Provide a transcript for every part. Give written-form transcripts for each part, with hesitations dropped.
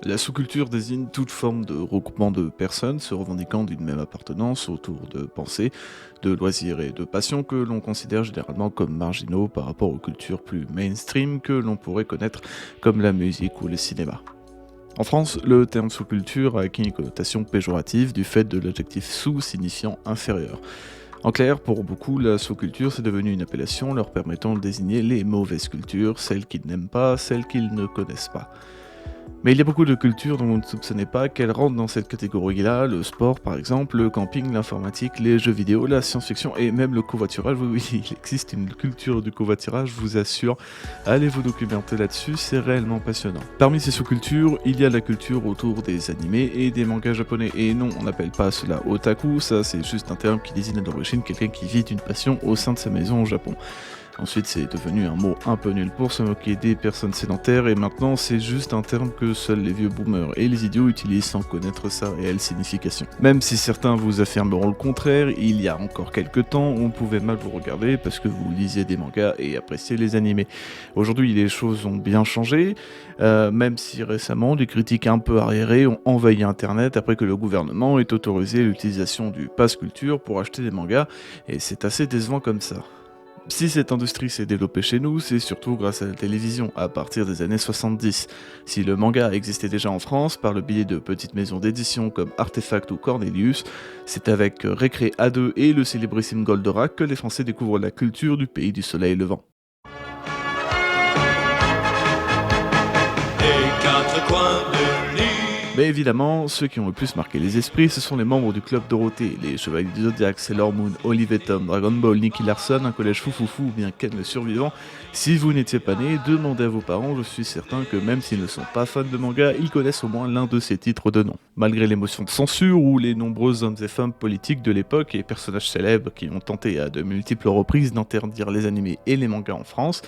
La sous-culture désigne toute forme de regroupement de personnes se revendiquant d'une même appartenance autour de pensées, de loisirs et de passions que l'on considère généralement comme marginaux par rapport aux cultures plus mainstream que l'on pourrait connaître comme la musique ou le cinéma. En France, le terme sous-culture a acquis une connotation péjorative du fait de l'adjectif sous signifiant inférieur. En clair, pour beaucoup, la sous-culture c'est devenu une appellation leur permettant de désigner les mauvaises cultures, celles qu'ils n'aiment pas, celles qu'ils ne connaissent pas. Mais il y a beaucoup de cultures dont vous ne soupçonnez pas qu'elles rentrent dans cette catégorie-là, le sport par exemple, le camping, l'informatique, les jeux vidéo, la science-fiction et même le covoiturage. Oui, oui, il existe une culture du covoiturage, je vous assure. Allez vous documenter là-dessus, c'est réellement passionnant. Parmi ces sous-cultures, il y a la culture autour des animés et des mangas japonais. Et non, on n'appelle pas cela otaku, ça c'est juste un terme qui désigne à l'origine quelqu'un qui vit une passion au sein de sa maison au Japon. Ensuite, c'est devenu un mot un peu nul pour se moquer des personnes sédentaires et maintenant, c'est juste un terme que seuls les vieux boomers et les idiots utilisent sans connaître sa réelle signification. Même si certains vous affirmeront le contraire, il y a encore quelques temps, on pouvait mal vous regarder parce que vous lisiez des mangas et appréciez les animés. Aujourd'hui, les choses ont bien changé, même si récemment, des critiques un peu arriérées ont envahi Internet après que le gouvernement ait autorisé l'utilisation du pass culture pour acheter des mangas, et c'est assez décevant comme ça. Si cette industrie s'est développée chez nous, c'est surtout grâce à la télévision, à partir des années 70. Si le manga existait déjà en France, par le biais de petites maisons d'édition comme Artefact ou Cornelius, c'est avec Récré A2 et le célébrissime Goldorak que les Français découvrent la culture du pays du soleil levant. Les quatre coins de l'île. Mais évidemment, ceux qui ont le plus marqué les esprits, ce sont les membres du Club Dorothée, les Chevaliers du Zodiac, Sailor Moon, Olive et Tom, Dragon Ball, Nicky Larson, un collège foufoufou ou bien Ken le survivant. Si vous n'étiez pas né, demandez à vos parents, je suis certain que même s'ils ne sont pas fans de manga, ils connaissent au moins l'un de ces titres de nom. Malgré l'émotion de censure ou les nombreux hommes et femmes politiques de l'époque et personnages célèbres qui ont tenté à de multiples reprises d'interdire les animés et les mangas en France,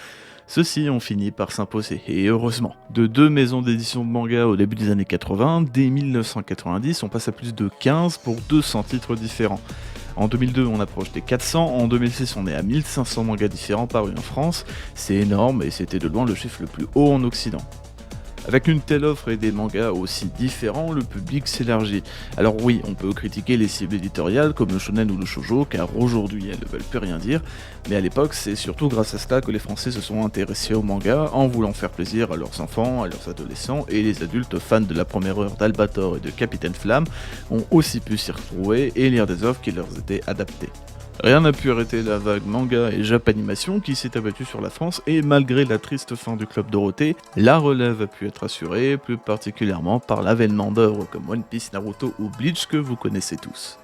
ceux-ci ont fini par s'imposer, et heureusement. De 2 maisons d'édition de manga au début des années 80, dès 1990, on passe à plus de 15 pour 200 titres différents. En 2002, on approche des 400, en 2006, on est à 1500 mangas différents parus en France. C'est énorme et c'était de loin le chiffre le plus haut en Occident. Avec une telle offre et des mangas aussi différents, le public s'élargit. Alors oui, on peut critiquer les cibles éditoriales comme le shonen ou le shoujo, car aujourd'hui elles ne veulent plus rien dire, mais à l'époque c'est surtout grâce à cela que les Français se sont intéressés au manga en voulant faire plaisir à leurs enfants, à leurs adolescents, et les adultes fans de la première heure d'Albator et de Capitaine Flamme ont aussi pu s'y retrouver et lire des offres qui leur étaient adaptées. Rien n'a pu arrêter la vague manga et japanimation qui s'est abattue sur la France et malgré la triste fin du Club Dorothée, la relève a pu être assurée, plus particulièrement par l'avènement d'œuvres comme One Piece, Naruto ou Bleach que vous connaissez tous.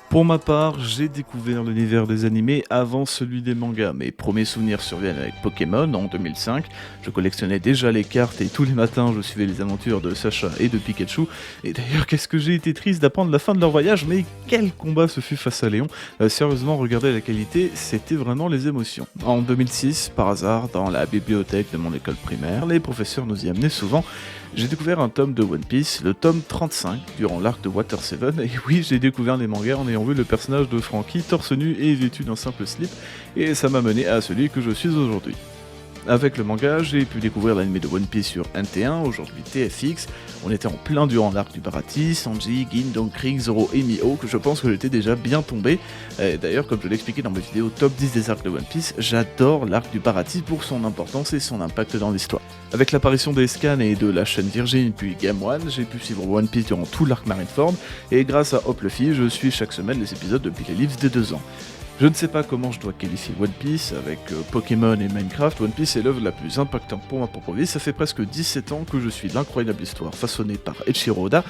Pour ma part, j'ai découvert l'univers des animés avant celui des mangas. Mes premiers souvenirs surviennent avec Pokémon en 2005. Je collectionnais déjà les cartes et tous les matins je suivais les aventures de Sacha et de Pikachu. Et d'ailleurs, qu'est-ce que j'ai été triste d'apprendre la fin de leur voyage, mais quel combat ce fut face à Léon. Sérieusement, regardez la qualité, c'était vraiment les émotions. En 2006, par hasard, dans la bibliothèque de mon école primaire, les professeurs nous y amenaient souvent. J'ai découvert un tome de One Piece, le tome 35, durant l'arc de Water 7, et oui, j'ai découvert les mangas en ayant vu le personnage de Franky torse nu et vêtu d'un simple slip, et ça m'a mené à celui que je suis aujourd'hui. Avec le manga, j'ai pu découvrir l'anime de One Piece sur NT1, aujourd'hui TFX. On était en plein durant l'arc du Baratie, Sanji, Gin, Donkring, Zoro et Mio, que je pense que j'étais déjà bien tombé. D'ailleurs, comme je l'ai expliqué dans mes vidéos top 10 des arcs de One Piece, j'adore l'arc du Baratie pour son importance et son impact dans l'histoire. Avec l'apparition des scans et de la chaîne Virgin puis Game One, j'ai pu suivre One Piece durant tout l'arc Marineford, et grâce à Hop Luffy, je suis chaque semaine les épisodes depuis les livres des 2 ans. Je ne sais pas comment je dois qualifier One Piece, avec Pokémon et Minecraft, One Piece est l'œuvre la plus impactante pour ma propre vie, ça fait presque 17 ans que je suis l'incroyable histoire façonnée par Eiichiro Oda,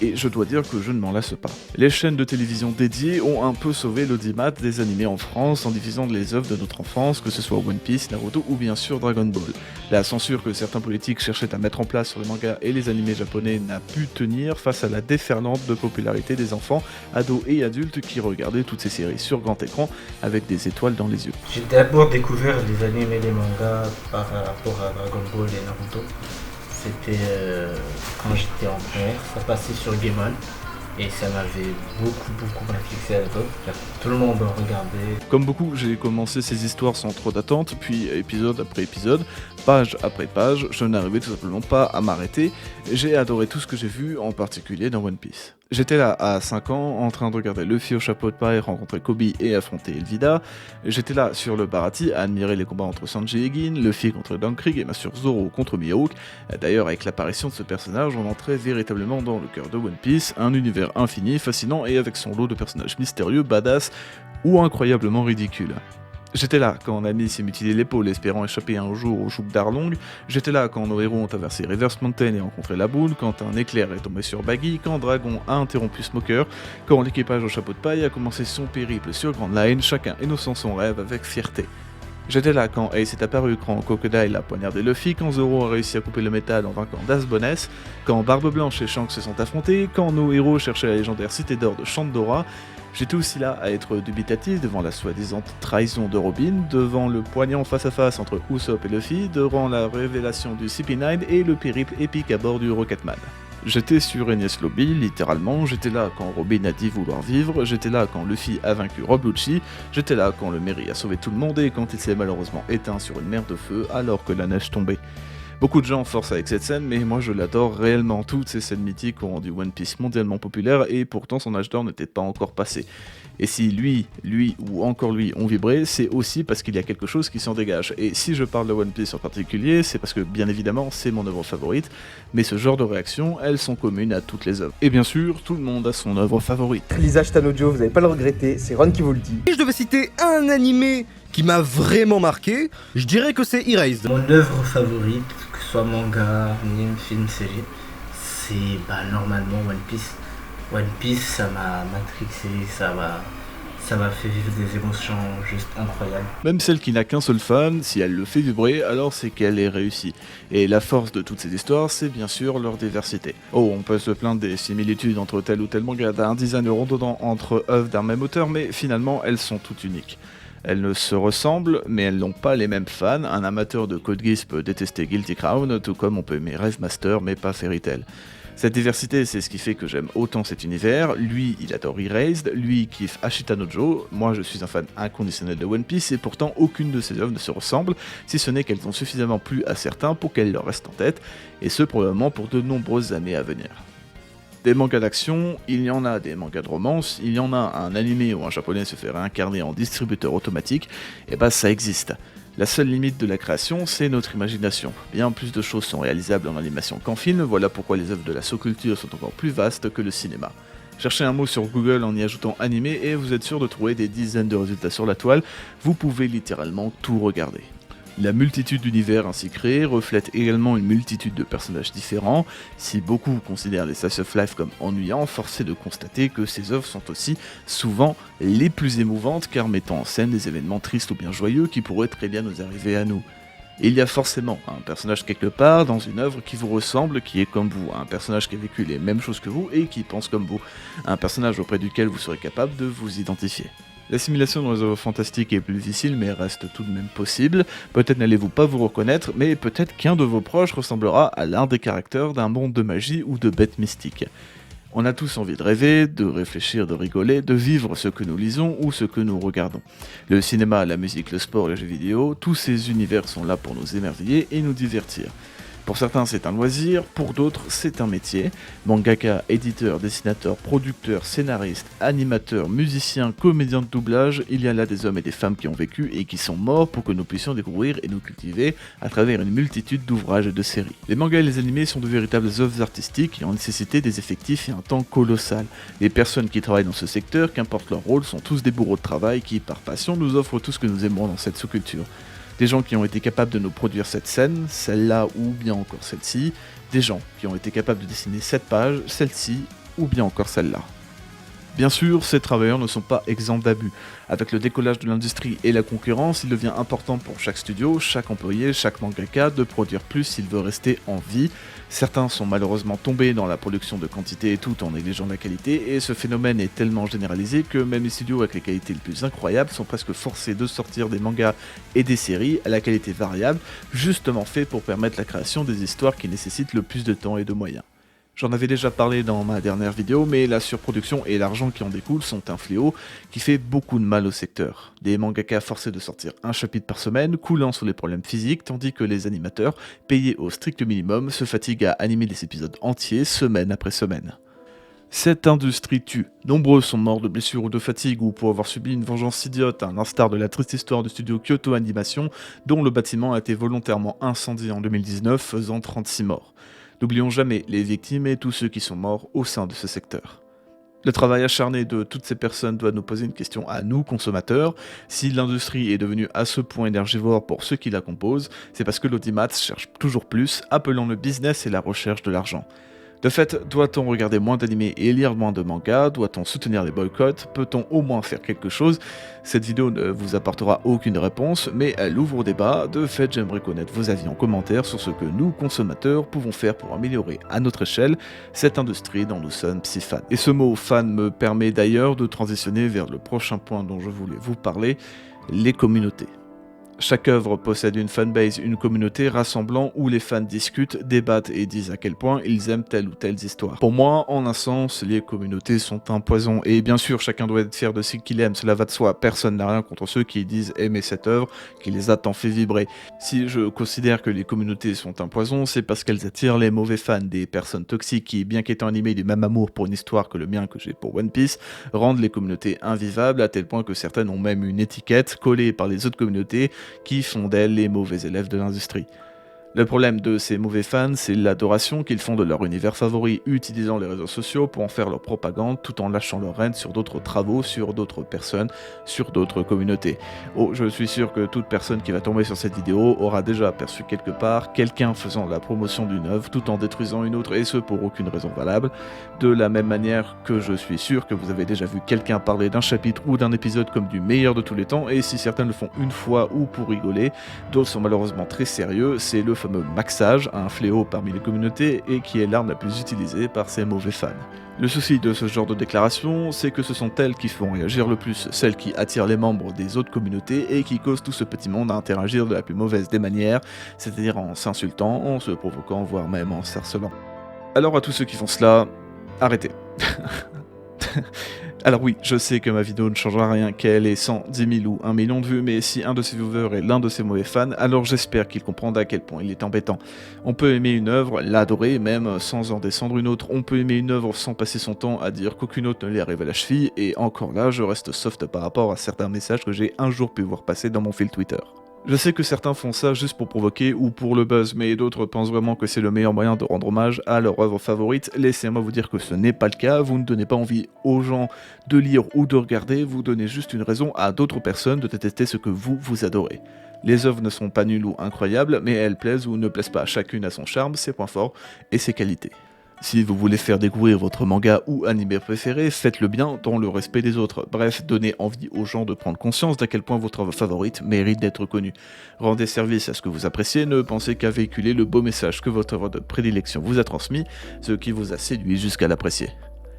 et je dois dire que je ne m'en lasse pas. Les chaînes de télévision dédiées ont un peu sauvé l'audimat des animés en France en diffusant les œuvres de notre enfance, que ce soit One Piece, Naruto ou bien sûr Dragon Ball. La censure que certains politiques cherchaient à mettre en place sur les mangas et les animés japonais n'a pu tenir face à la déferlante de popularité des enfants, ados et adultes qui regardaient toutes ces séries sur grand écran avec des étoiles dans les yeux. J'ai d'abord découvert les animés et les mangas par rapport à Dragon Ball et Naruto. C'était quand j'étais en primaire, ça passait sur Game One. Et ça m'avait beaucoup réfléchi à l'époque, car tout le monde en regardait. Comme beaucoup, j'ai commencé ces histoires sans trop d'attente, puis épisode après épisode, page après page, je n'arrivais tout simplement pas à m'arrêter. J'ai adoré tout ce que j'ai vu, en particulier dans One Piece. J'étais là à 5 ans, en train de regarder Luffy au chapeau de paille rencontrer Kobe et affronter Elvida. J'étais là sur le Baratie à admirer les combats entre Sanji et Gin, Luffy contre Don Krieg et bien sûr Zoro contre Mihawk. D'ailleurs, avec l'apparition de ce personnage, on entrait véritablement dans le cœur de One Piece, un univers infini, fascinant et avec son lot de personnages mystérieux, badass ou incroyablement ridicules. J'étais là quand Nami s'est mutilé l'épaule espérant échapper un jour au joug d'Arlong, j'étais là quand nos héros ont traversé Reverse Mountain et rencontré la boule, quand un éclair est tombé sur Baggy, quand Dragon a interrompu Smoker, quand l'équipage au chapeau de paille a commencé son périple sur Grand Line, chacun innocent son rêve avec fierté. J'étais là quand Ace est apparu, quand Crocodile a poignardé Luffy, quand Zoro a réussi à couper le métal en vainquant Das Boness, quand Barbe Blanche et Shanks se sont affrontés, quand nos héros cherchaient la légendaire cité d'or de Shandora. J'étais aussi là à être dubitatif devant la soi-disant trahison de Robin, devant le poignant face-à-face entre Usopp et Luffy, devant la révélation du CP9 et le périple épique à bord du Rocketman. J'étais sur Enies Lobby, littéralement, j'étais là quand Robin a dit vouloir vivre, j'étais là quand Luffy a vaincu Rob Lucci, j'étais là quand le Merry a sauvé tout le monde et quand il s'est malheureusement éteint sur une mer de feu alors que la neige tombait. Beaucoup de gens forcent avec cette scène, mais moi je l'adore réellement. Toutes ces scènes mythiques ont rendu One Piece mondialement populaire et pourtant son âge d'or n'était pas encore passé. Et si lui ou encore lui ont vibré, c'est aussi parce qu'il y a quelque chose qui s'en dégage. Et si je parle de One Piece en particulier, c'est parce que bien évidemment c'est mon œuvre favorite, mais ce genre de réactions, elles sont communes à toutes les œuvres. Et bien sûr, tout le monde a son œuvre favorite. Lisa Tanojo, vous n'allez pas le regretter, c'est Ron qui vous le dit. Si je devais citer un animé qui m'a vraiment marqué, je dirais que c'est Erased. Mon œuvre favorite, que ce soit manga, anime, film, série, c'est normalement One Piece. One Piece, ça m'a matrixé, ça m'a fait vivre des émotions juste incroyables. Même celle qui n'a qu'un seul fan, si elle le fait vibrer, alors c'est qu'elle est réussie. Et la force de toutes ces histoires, c'est bien sûr leur diversité. Oh, on peut se plaindre des similitudes entre tel ou tel manga, d'un design redondant entre œuvres d'un même auteur, mais finalement, elles sont toutes uniques. Elles ne se ressemblent, mais elles n'ont pas les mêmes fans. Un amateur de Code Geass peut détester Guilty Crown, tout comme on peut aimer Rave Master, mais pas Fairy Tail. Cette diversité, c'est ce qui fait que j'aime autant cet univers. Lui, il adore Erased, lui, il kiffe Ashita no Joe. Moi, je suis un fan inconditionnel de One Piece, et pourtant, aucune de ces œuvres ne se ressemble, si ce n'est qu'elles ont suffisamment plu à certains pour qu'elles leur restent en tête, et ce, probablement pour de nombreuses années à venir. Des mangas d'action, il y en a des mangas de romance, il y en a un animé où un japonais se fait réincarner en distributeur automatique, et bah ça existe. La seule limite de la création, c'est notre imagination. Bien plus de choses sont réalisables en animation qu'en film, voilà pourquoi les œuvres de la sous-culture sont encore plus vastes que le cinéma. Cherchez un mot sur Google en y ajoutant animé et vous êtes sûr de trouver des dizaines de résultats sur la toile, vous pouvez littéralement tout regarder. La multitude d'univers ainsi créés reflète également une multitude de personnages différents. Si beaucoup considèrent les slice of life comme ennuyants, force est de constater que ces œuvres sont aussi souvent les plus émouvantes car mettant en scène des événements tristes ou bien joyeux qui pourraient très bien nous arriver à nous. Et il y a forcément un personnage quelque part dans une œuvre qui vous ressemble, qui est comme vous, un personnage qui a vécu les mêmes choses que vous et qui pense comme vous, un personnage auprès duquel vous serez capable de vous identifier. L'assimilation dans les œuvres fantastiques est plus difficile mais reste tout de même possible. Peut-être n'allez-vous pas vous reconnaître, mais peut-être qu'un de vos proches ressemblera à l'un des caractères d'un monde de magie ou de bêtes mystiques. On a tous envie de rêver, de réfléchir, de rigoler, de vivre ce que nous lisons ou ce que nous regardons. Le cinéma, la musique, le sport, les jeux vidéo, tous ces univers sont là pour nous émerveiller et nous divertir. Pour certains c'est un loisir, pour d'autres c'est un métier. Mangaka, éditeur, dessinateur, producteur, scénariste, animateur, musicien, comédien de doublage, il y a là des hommes et des femmes qui ont vécu et qui sont morts pour que nous puissions découvrir et nous cultiver à travers une multitude d'ouvrages et de séries. Les mangas et les animés sont de véritables œuvres artistiques qui ont nécessité des effectifs et un temps colossal. Les personnes qui travaillent dans ce secteur, qu'importe leur rôle, sont tous des bourreaux de travail qui, par passion, nous offrent tout ce que nous aimons dans cette sous-culture. Des gens qui ont été capables de nous produire cette scène, celle-là ou bien encore celle-ci, des gens qui ont été capables de dessiner cette page, celle-ci ou bien encore celle-là. Bien sûr, ces travailleurs ne sont pas exempts d'abus. Avec le décollage de l'industrie et la concurrence, il devient important pour chaque studio, chaque employé, chaque mangaka de produire plus s'il veut rester en vie. Certains sont malheureusement tombés dans la production de quantité et tout en négligeant la qualité, et ce phénomène est tellement généralisé que même les studios avec les qualités les plus incroyables sont presque forcés de sortir des mangas et des séries à la qualité variable, justement fait pour permettre la création des histoires qui nécessitent le plus de temps et de moyens. J'en avais déjà parlé dans ma dernière vidéo, mais la surproduction et l'argent qui en découle sont un fléau qui fait beaucoup de mal au secteur. Des mangaka forcés de sortir un chapitre par semaine, coulant sur les problèmes physiques, tandis que les animateurs, payés au strict minimum, se fatiguent à animer des épisodes entiers, semaine après semaine. Cette industrie tue. Nombreux sont morts de blessures ou de fatigue ou pour avoir subi une vengeance idiote, à l'instar de la triste histoire du studio Kyoto Animation, dont le bâtiment a été volontairement incendié en 2019, faisant 36 morts. N'oublions jamais les victimes et tous ceux qui sont morts au sein de ce secteur. Le travail acharné de toutes ces personnes doit nous poser une question à nous, consommateurs. Si l'industrie est devenue à ce point énergivore pour ceux qui la composent, c'est parce que l'audimat cherche toujours plus, appelant le business et la recherche de l'argent. De fait, doit-on regarder moins d'animés et lire moins de mangas? Doit-on soutenir les boycotts? Peut-on au moins faire quelque chose? Cette vidéo ne vous apportera aucune réponse, mais elle ouvre au débat. De fait, j'aimerais connaître vos avis en commentaire sur ce que nous, consommateurs, pouvons faire pour améliorer à notre échelle cette industrie dont nous sommes si fans. Et ce mot fan me permet d'ailleurs de transitionner vers le prochain point dont je voulais vous parler, les communautés. Chaque œuvre possède une fanbase, une communauté rassemblant où les fans discutent, débattent et disent à quel point ils aiment telle ou telle histoire. Pour moi, en un sens, les communautés sont un poison. Et bien sûr, chacun doit être fier de ce qu'il aime, cela va de soi. Personne n'a rien contre ceux qui disent aimer cette œuvre, qui les a tant fait vibrer. Si je considère que les communautés sont un poison, c'est parce qu'elles attirent les mauvais fans, des personnes toxiques qui, bien qu'étant animées du même amour pour une histoire que le mien que j'ai pour One Piece, rendent les communautés invivables à tel point que certaines ont même une étiquette collée par les autres communautés qui font d'elles les mauvais élèves de l'industrie. Le problème de ces mauvais fans, c'est l'adoration qu'ils font de leur univers favori, utilisant les réseaux sociaux pour en faire leur propagande tout en lâchant leur haine sur d'autres travaux, sur d'autres personnes, sur d'autres communautés. Oh, je suis sûr que toute personne qui va tomber sur cette vidéo aura déjà aperçu quelque part quelqu'un faisant la promotion d'une œuvre tout en détruisant une autre, et ce pour aucune raison valable. De la même manière que je suis sûr que vous avez déjà vu quelqu'un parler d'un chapitre ou d'un épisode comme du meilleur de tous les temps, et si certains le font une fois ou pour rigoler, d'autres sont malheureusement très sérieux, c'est le fameux maxage, un fléau parmi les communautés et qui est l'arme la plus utilisée par ces mauvais fans. Le souci de ce genre de déclaration, c'est que ce sont elles qui font réagir le plus, celles qui attirent les membres des autres communautés et qui causent tout ce petit monde à interagir de la plus mauvaise des manières, c'est-à-dire en s'insultant, en se provoquant, voire même en s'harcelant. Alors à tous ceux qui font cela, arrêtez. Alors oui, je sais que ma vidéo ne changera rien, qu'elle ait 100, 10 000 ou 1 million de vues, mais si un de ces viewers est l'un de ces mauvais fans, alors j'espère qu'il comprendra à quel point il est embêtant. On peut aimer une œuvre, l'adorer, même sans en descendre une autre, on peut aimer une œuvre sans passer son temps à dire qu'aucune autre ne lui arrive à la cheville, et encore là, je reste soft par rapport à certains messages que j'ai un jour pu voir passer dans mon fil Twitter. Je sais que certains font ça juste pour provoquer ou pour le buzz, mais d'autres pensent vraiment que c'est le meilleur moyen de rendre hommage à leur œuvre favorite. Laissez-moi vous dire que ce n'est pas le cas, vous ne donnez pas envie aux gens de lire ou de regarder, vous donnez juste une raison à d'autres personnes de détester ce que vous adorez. Les œuvres ne sont pas nulles ou incroyables, mais elles plaisent ou ne plaisent pas, chacune a son charme, ses points forts et ses qualités. Si vous voulez faire découvrir votre manga ou animé préféré, faites-le bien dans le respect des autres. Bref, donnez envie aux gens de prendre conscience d'à quel point votre œuvre favorite mérite d'être connue. Rendez service à ce que vous appréciez, ne pensez qu'à véhiculer le beau message que votre œuvre de prédilection vous a transmis, ce qui vous a séduit jusqu'à l'apprécier.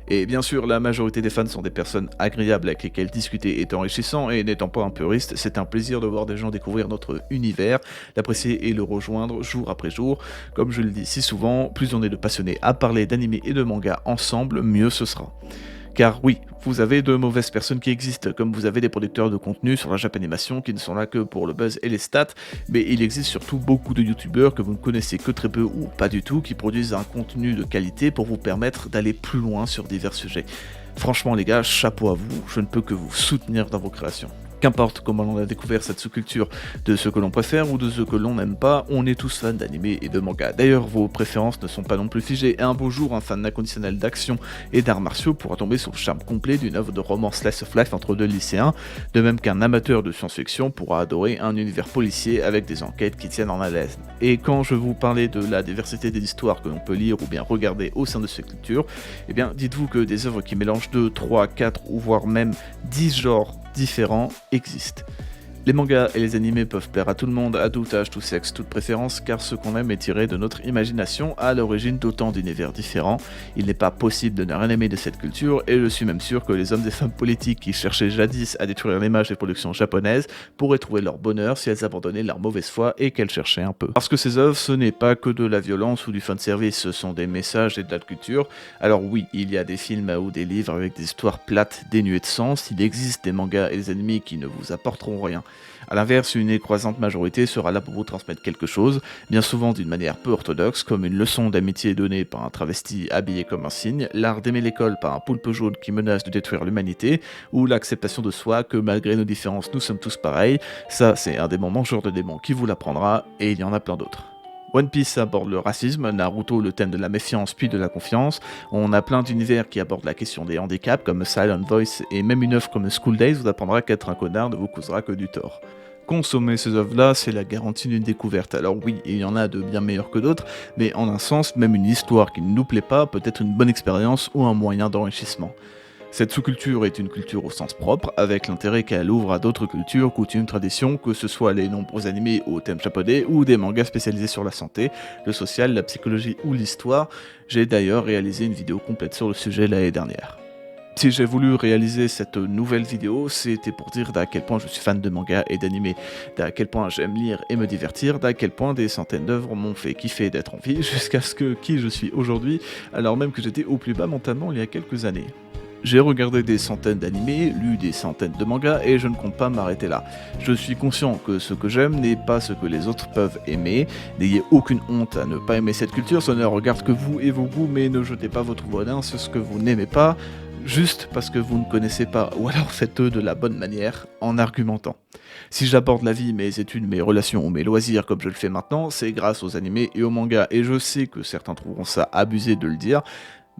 Et bien sûr, la majorité des fans sont des personnes agréables avec lesquelles discuter est enrichissant, et n'étant pas un puriste, c'est un plaisir de voir des gens découvrir notre univers, l'apprécier et le rejoindre jour après jour. Comme je le dis si souvent, plus on est de passionnés à parler d'anime et de manga ensemble, mieux ce sera. Car oui, vous avez de mauvaises personnes qui existent, comme vous avez des producteurs de contenu sur la Japanimation qui ne sont là que pour le buzz et les stats, mais il existe surtout beaucoup de youtubeurs que vous ne connaissez que très peu ou pas du tout, qui produisent un contenu de qualité pour vous permettre d'aller plus loin sur divers sujets. Franchement les gars, chapeau à vous, je ne peux que vous soutenir dans vos créations. Qu'importe comment l'on a découvert cette sous-culture, de ce que l'on préfère ou de ce que l'on n'aime pas, on est tous fans d'anime et de manga. D'ailleurs, vos préférences ne sont pas non plus figées, et un beau jour, un fan inconditionnel d'action et d'arts martiaux pourra tomber sur le charme complet d'une œuvre de romance slice of life entre deux lycéens, de même qu'un amateur de science-fiction pourra adorer un univers policier avec des enquêtes qui tiennent en haleine. Et quand je vous parlais de la diversité des histoires que l'on peut lire ou bien regarder au sein de cette culture, eh bien dites-vous que des œuvres qui mélangent 2, 3, 4 ou voire même 10 genres différents existent. Les mangas et les animés peuvent plaire à tout le monde, à tout âge, tout sexe, toute préférence, car ce qu'on aime est tiré de notre imagination à l'origine d'autant d'univers différents. Il n'est pas possible de ne rien aimer de cette culture, et je suis même sûr que les hommes et femmes politiques qui cherchaient jadis à détruire l'image des productions japonaises pourraient trouver leur bonheur si elles abandonnaient leur mauvaise foi et qu'elles cherchaient un peu. Parce que ces œuvres, ce n'est pas que de la violence ou du fanservice, ce sont des messages et de la culture. Alors oui, il y a des films ou des livres avec des histoires plates, dénuées de sens, il existe des mangas et des animés qui ne vous apporteront rien. A l'inverse, une écrasante majorité sera là pour vous transmettre quelque chose, bien souvent d'une manière peu orthodoxe, comme une leçon d'amitié donnée par un travesti habillé comme un cygne, l'art d'aimer l'école par un poulpe jaune qui menace de détruire l'humanité, ou l'acceptation de soi que malgré nos différences nous sommes tous pareils. Ça, c'est un démon mangeur de démons qui vous l'apprendra, et il y en a plein d'autres. One Piece aborde le racisme, Naruto le thème de la méfiance puis de la confiance, on a plein d'univers qui abordent la question des handicaps comme Silent Voice et même une œuvre comme School Days vous apprendra qu'être un connard ne vous causera que du tort. Consommer ces œuvres-là, c'est la garantie d'une découverte. Alors oui, il y en a de bien meilleurs que d'autres, mais en un sens, même une histoire qui ne nous plaît pas peut être une bonne expérience ou un moyen d'enrichissement. Cette sous-culture est une culture au sens propre, avec l'intérêt qu'elle ouvre à d'autres cultures, coutumes, traditions, que ce soit les nombreux animés au thème japonais ou des mangas spécialisés sur la santé, le social, la psychologie ou l'histoire. J'ai d'ailleurs réalisé une vidéo complète sur le sujet l'année dernière. Si j'ai voulu réaliser cette nouvelle vidéo, c'était pour dire d'à quel point je suis fan de manga et d'anime, d'à quel point j'aime lire et me divertir, d'à quel point des centaines d'œuvres m'ont fait kiffer d'être en vie, jusqu'à ce que qui je suis aujourd'hui, alors même que j'étais au plus bas mentalement il y a quelques années. J'ai regardé des centaines d'animés, lu des centaines de mangas et je ne compte pas m'arrêter là. Je suis conscient que ce que j'aime n'est pas ce que les autres peuvent aimer. N'ayez aucune honte à ne pas aimer cette culture, ça ne regarde que vous et vos goûts, mais ne jetez pas votre venin sur ce que vous n'aimez pas, juste parce que vous ne connaissez pas, ou alors faites-le de la bonne manière, en argumentant. Si j'aborde la vie, mes études, mes relations ou mes loisirs comme je le fais maintenant, c'est grâce aux animés et aux mangas, et je sais que certains trouveront ça abusé de le dire,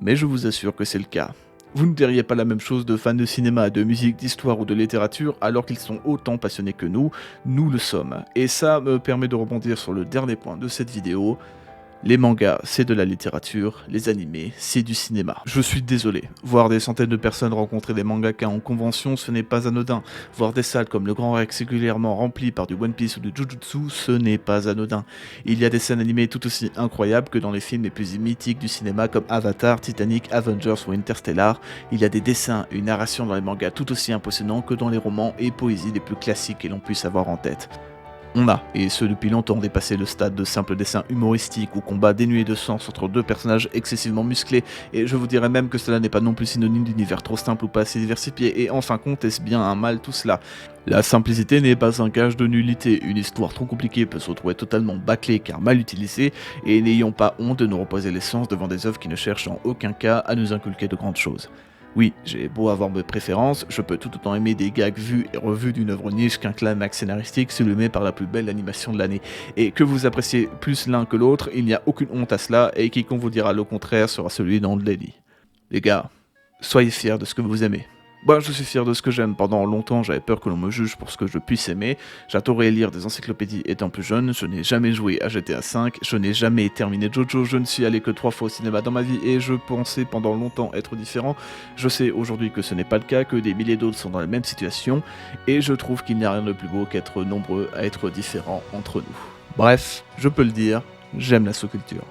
mais je vous assure que c'est le cas. Vous ne diriez pas la même chose de fans de cinéma, de musique, d'histoire ou de littérature, alors qu'ils sont autant passionnés que nous le sommes. Et ça me permet de rebondir sur le dernier point de cette vidéo. Les mangas, c'est de la littérature, les animés, c'est du cinéma. Je suis désolé, voir des centaines de personnes rencontrer des mangaka en convention, ce n'est pas anodin. Voir des salles comme le Grand Rex régulièrement remplies par du One Piece ou du Jujutsu, ce n'est pas anodin. Il y a des scènes animées tout aussi incroyables que dans les films les plus mythiques du cinéma comme Avatar, Titanic, Avengers ou Interstellar. Il y a des dessins, une narration dans les mangas tout aussi impressionnants que dans les romans et poésies les plus classiques que l'on puisse avoir en tête. On a, et ce depuis longtemps, dépassé le stade de simple dessin humoristique ou combat dénué de sens entre deux personnages excessivement musclés, et je vous dirais même que cela n'est pas non plus synonyme d'univers trop simple ou pas assez diversifié, et en fin de compte, est-ce bien un mal tout cela ? La simplicité n'est pas un gage de nullité, une histoire trop compliquée peut se retrouver totalement bâclée car mal utilisée, et n'ayons pas honte de nous reposer l'essence devant des œuvres qui ne cherchent en aucun cas à nous inculquer de grandes choses. Oui, j'ai beau avoir mes préférences, je peux tout autant aimer des gags vus et revus d'une œuvre niche qu'un climax scénaristique souligné par la plus belle animation de l'année. Et que vous appréciez plus l'un que l'autre, il n'y a aucune honte à cela, et quiconque vous dira le contraire sera celui dans le délit. Les gars, soyez fiers de ce que vous aimez. Moi, je suis fier de ce que j'aime. Pendant longtemps, j'avais peur que l'on me juge pour ce que je puisse aimer. J'adorais lire des encyclopédies étant plus jeune. Je n'ai jamais joué à GTA V. Je n'ai jamais terminé Jojo. Je ne suis allé que 3 fois au cinéma dans ma vie et je pensais pendant longtemps être différent. Je sais aujourd'hui que ce n'est pas le cas, que des milliers d'autres sont dans la même situation. Et je trouve qu'il n'y a rien de plus beau qu'être nombreux à être différents entre nous. Bref, je peux le dire, j'aime la sous-culture.